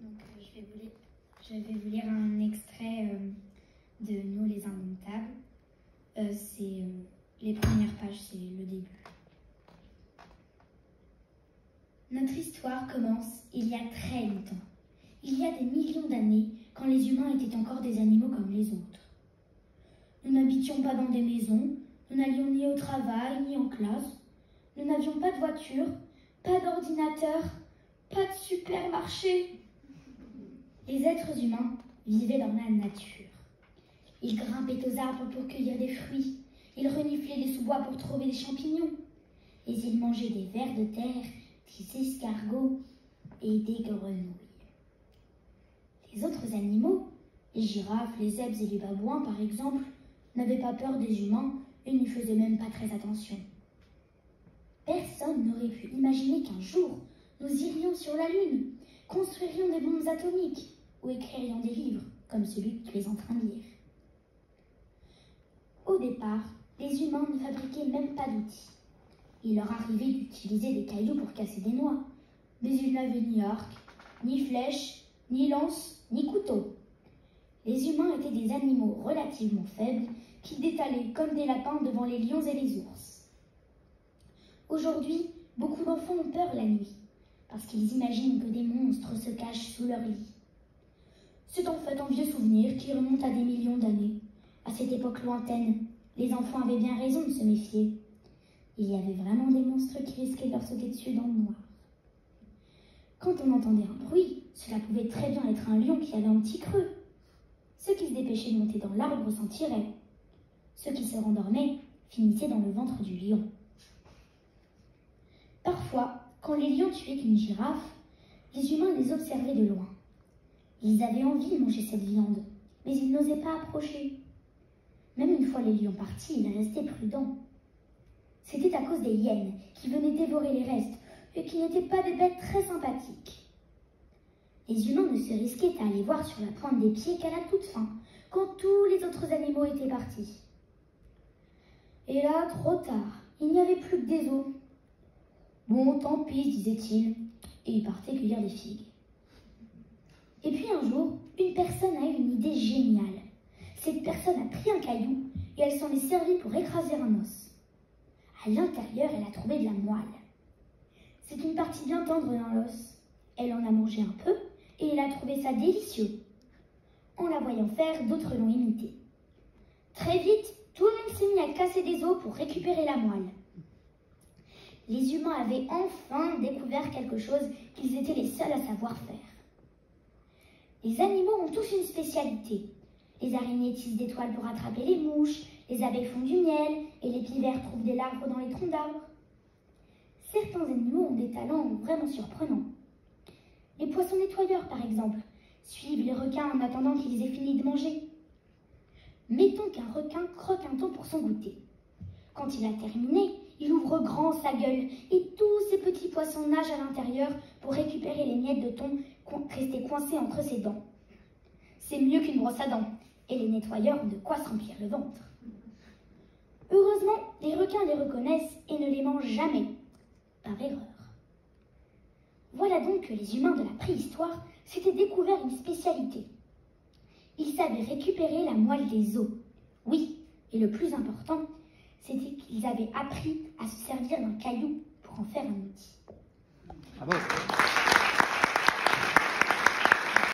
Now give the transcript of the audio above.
Donc, je vais vous lire un extrait de Nous les Indomptables. C'est les premières pages, c'est le début. Notre histoire commence il y a très longtemps. Il y a des millions d'années, quand les humains étaient encore des animaux comme les autres. Nous n'habitions pas dans des maisons, nous n'allions ni au travail, ni en classe. Nous n'avions pas de voiture, pas d'ordinateur, pas de supermarché. Les êtres humains vivaient dans la nature. Ils grimpaient aux arbres pour cueillir des fruits. Ils reniflaient les sous-bois pour trouver des champignons. Et ils mangeaient des vers de terre, des escargots et des grenouilles. Les autres animaux, les girafes, les zèbres et les babouins par exemple, n'avaient pas peur des humains et n'y faisaient même pas très attention. Personne n'aurait pu imaginer qu'un jour, nous irions sur la Lune, construirions des bombes atomiques ou écririons des livres comme celui que tu es en train de lire. Au départ, les humains ne fabriquaient même pas d'outils. Il leur arrivait d'utiliser des cailloux pour casser des noix, mais ils n'avaient ni arc, ni flèche, ni lance, ni couteau. Les humains étaient des animaux relativement faibles qui détalaient comme des lapins devant les lions et les ours. Aujourd'hui, beaucoup d'enfants ont peur la nuit, parce qu'ils imaginent que des monstres se cachent sous leur lit. C'est en fait un vieux souvenir qui remonte à des millions d'années. À cette époque lointaine, les enfants avaient bien raison de se méfier. Il y avait vraiment des monstres qui risquaient de leur sauter dessus dans le noir. Quand on entendait un bruit, cela pouvait très bien être un lion qui avait un petit creux. Ceux qui se dépêchaient de monter dans l'arbre s'en tiraient. Ceux qui se rendormaient finissaient dans le ventre du lion. Parfois, quand les lions tuaient une girafe, les humains les observaient de loin. Ils avaient envie de manger cette viande, mais ils n'osaient pas approcher. Même une fois les lions partis, ils restaient prudents. C'était à cause des hyènes qui venaient dévorer les restes et qui n'étaient pas des bêtes très sympathiques. Les humains ne se risquaient à aller voir sur la pointe des pieds qu'à la toute fin, quand tous les autres animaux étaient partis. Et là, trop tard, il n'y avait plus que des os. Bon, tant pis, disait-il, et il partait cueillir des figues. Et puis un jour, une personne a eu une idée géniale. Cette personne a pris un caillou et elle s'en est servie pour écraser un os. À l'intérieur, elle a trouvé de la moelle. C'est une partie bien tendre dans l'os. Elle en a mangé un peu et elle a trouvé ça délicieux. En la voyant faire, d'autres l'ont imité. Très vite, tout le monde s'est mis à casser des os pour récupérer la moelle. Les humains avaient enfin découvert quelque chose qu'ils étaient les seuls à savoir faire. Les animaux ont tous une spécialité. Les araignées tissent des toiles pour attraper les mouches, les abeilles font du miel et les pivers trouvent des larves dans les troncs d'arbres. Certains animaux ont des talents vraiment surprenants. Les poissons nettoyeurs, par exemple, suivent les requins en attendant qu'ils aient fini de manger. Mettons qu'un requin croque un thon pour son goûter. Quand il a terminé, il ouvre grand sa gueule et tous ces petits poissons nagent à l'intérieur pour récupérer les miettes de thon restées coincées entre ses dents. C'est mieux qu'une brosse à dents et les nettoyeurs ont de quoi se remplir le ventre. Heureusement, les requins les reconnaissent et ne les mangent jamais, par erreur. Voilà donc que les humains de la préhistoire s'étaient découvert une spécialité. Ils savaient récupérer la moelle des os. Oui, et le plus important, c'était qu'ils avaient appris à se servir d'un caillou pour en faire un outil. Bravo.